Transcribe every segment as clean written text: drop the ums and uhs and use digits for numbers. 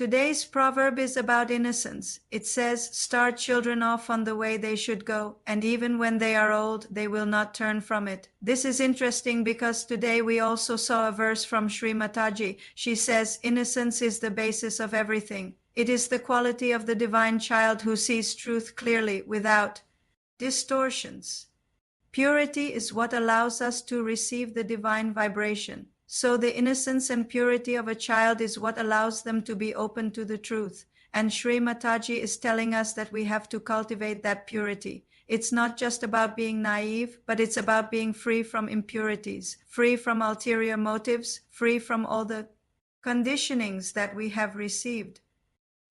Today's proverb is about innocence. It says, "Start children off on the way they should go, and even when they are old, they will not turn from it." This is interesting because today we also saw a verse from Shri Mataji. She says, "Innocence is the basis of everything." It is the quality of the divine child who sees truth clearly without distortions. Purity is what allows us to receive the divine vibration. So the innocence and purity of a child is what allows them to be open to the truth. And Shri Mataji is telling us that we have to cultivate that purity. It's not just about being naive, but it's about being free from impurities, free from ulterior motives, free from all the conditionings that we have received.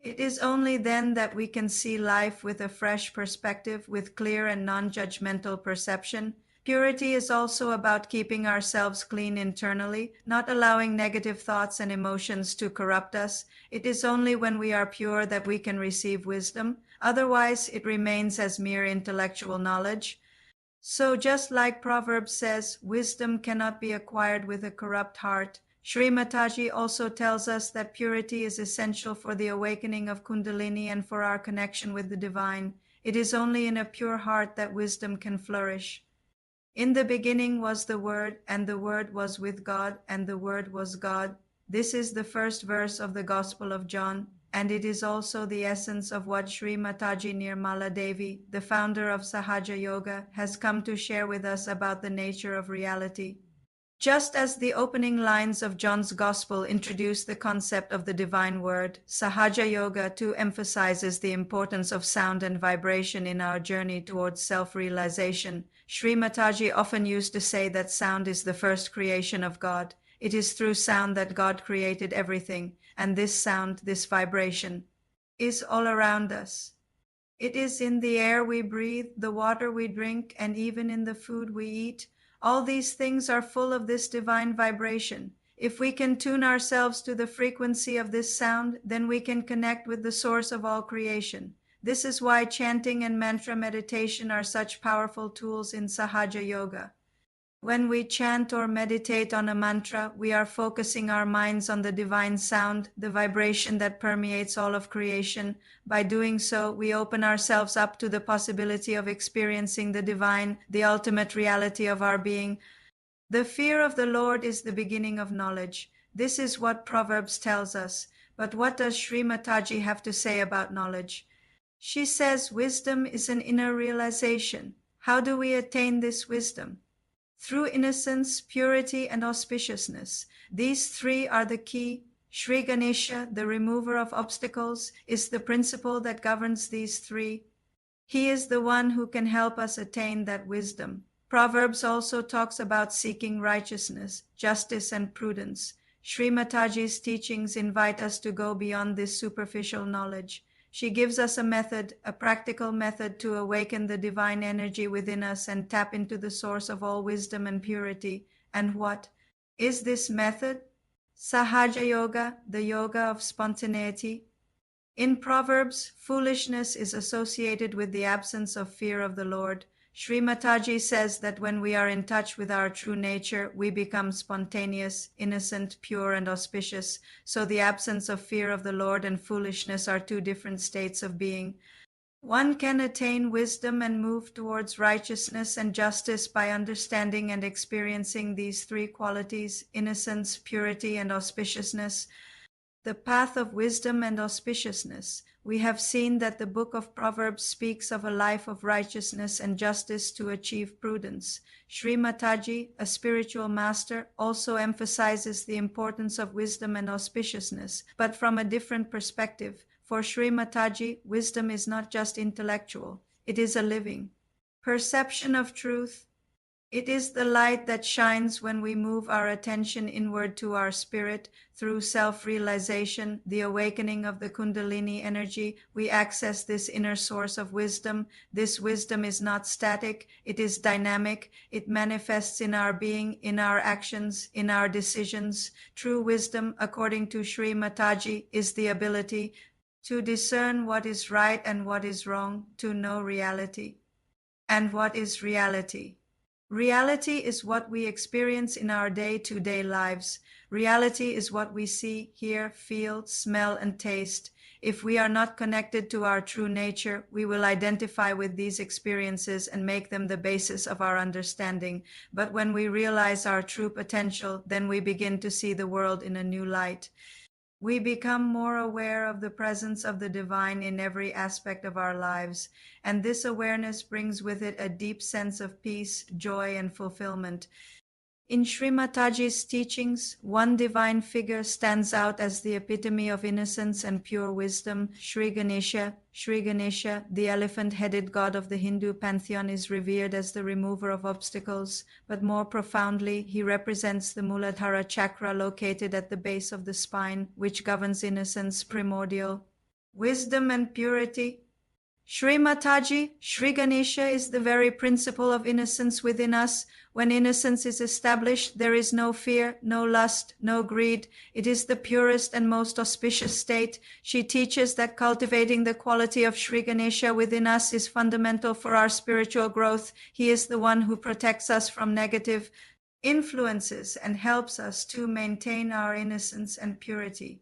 It is only then that we can see life with a fresh perspective, with clear and non-judgmental perception. Purity is also about keeping ourselves clean internally, not allowing negative thoughts and emotions to corrupt us. It is only when we are pure that we can receive wisdom. Otherwise, it remains as mere intellectual knowledge. So just like Proverbs says, wisdom cannot be acquired with a corrupt heart. Shri Mataji also tells us that purity is essential for the awakening of Kundalini and for our connection with the divine. It is only in a pure heart that wisdom can flourish. In the beginning was the Word, and the Word was with God, and the Word was God. This is the first verse of the Gospel of John, and it is also the essence of what Shri Mataji Nirmala Devi, the founder of Sahaja Yoga, has come to share with us about the nature of reality. Just as the opening lines of John's Gospel introduce the concept of the divine word, Sahaja Yoga too emphasizes the importance of sound and vibration in our journey towards self-realization. Shri Mataji often used to say that sound is the first creation of God. It is through sound that God created everything, and this sound, this vibration, is all around us. It is in the air we breathe, the water we drink, and even in the food we eat. All these things are full of this divine vibration. If we can tune ourselves to the frequency of this sound, then we can connect with the source of all creation. This is why chanting and mantra meditation are such powerful tools in Sahaja Yoga. When we chant or meditate on a mantra, we are focusing our minds on the divine sound, the vibration that permeates all of creation. By doing so, we open ourselves up to the possibility of experiencing the divine, the ultimate reality of our being. The fear of the Lord is the beginning of knowledge. This is what Proverbs tells us. But what does Shri Mataji have to say about knowledge? She says wisdom is an inner realization. How do we attain this wisdom? Through innocence, purity, and auspiciousness. These three are the key. Shri Ganesha, the remover of obstacles, is the principle that governs these three. He is the one who can help us attain that wisdom. Proverbs also talks about seeking righteousness, justice, and prudence. Shri Mataji's teachings invite us to go beyond this superficial knowledge. She gives us a method, a practical method to awaken the divine energy within us and tap into the source of all wisdom and purity. And what is this method? Sahaja Yoga, the yoga of spontaneity. In Proverbs, foolishness is associated with the absence of fear of the Lord. Shri Mataji says that when we are in touch with our true nature, we become spontaneous, innocent, pure, and auspicious. So the absence of fear of the Lord and foolishness are two different states of being. One can attain wisdom and move towards righteousness and justice by understanding and experiencing these three qualities: innocence, purity, and auspiciousness. The path of wisdom and auspiciousness. We have seen that the book of Proverbs speaks of a life of righteousness and justice to achieve prudence. Shri Mataji, a spiritual master, also emphasizes the importance of wisdom and auspiciousness, but from a different perspective. For Shri Mataji, wisdom is not just intellectual, it is a living perception of truth. It is the light that shines when we move our attention inward to our spirit. Through self-realization, the awakening of the Kundalini energy, we access this inner source of wisdom. This wisdom is not static, it is dynamic. It manifests in our being, in our actions, in our decisions. True wisdom, according to Shri Mataji, is the ability to discern what is right and what is wrong, to know reality. And what is reality? Reality is what we experience in our day-to-day lives. Reality is what we see, hear, feel, smell, and taste. If we are not connected to our true nature, we will identify with these experiences and make them the basis of our understanding. But when we realize our true potential, then we begin to see the world in a new light. We become more aware of the presence of the divine in every aspect of our lives, and this awareness brings with it a deep sense of peace, joy, and fulfillment. In Shri Mataji's teachings, one divine figure stands out as the epitome of innocence and pure wisdom, Shri Ganesha. Shri Ganesha, the elephant-headed god of the Hindu pantheon, is revered as the remover of obstacles, but more profoundly, he represents the Muladhara chakra located at the base of the spine, which governs innocence, primordial wisdom, and purity. Shri Mataji, Shri Ganesha is the very principle of innocence within us. When innocence is established, there is no fear, no lust, no greed. It is the purest and most auspicious state. She teaches that cultivating the quality of Shri Ganesha within us is fundamental for our spiritual growth. He is the one who protects us from negative influences and helps us to maintain our innocence and purity.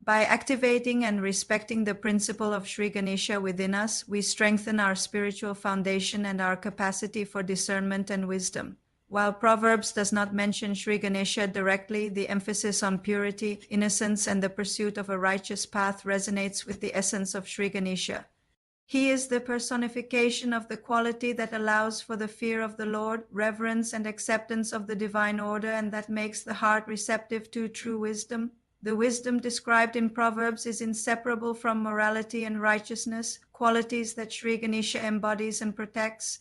By activating and respecting the principle of Shri Ganesha within us, we strengthen our spiritual foundation and our capacity for discernment and wisdom. While Proverbs does not mention Shri Ganesha directly, the emphasis on purity, innocence, and the pursuit of a righteous path resonates with the essence of Shri Ganesha. He is the personification of the quality that allows for the fear of the Lord, reverence and acceptance of the divine order, and that makes the heart receptive to true wisdom. The wisdom described in Proverbs is inseparable from morality and righteousness, qualities that Shri Ganesha embodies and protects.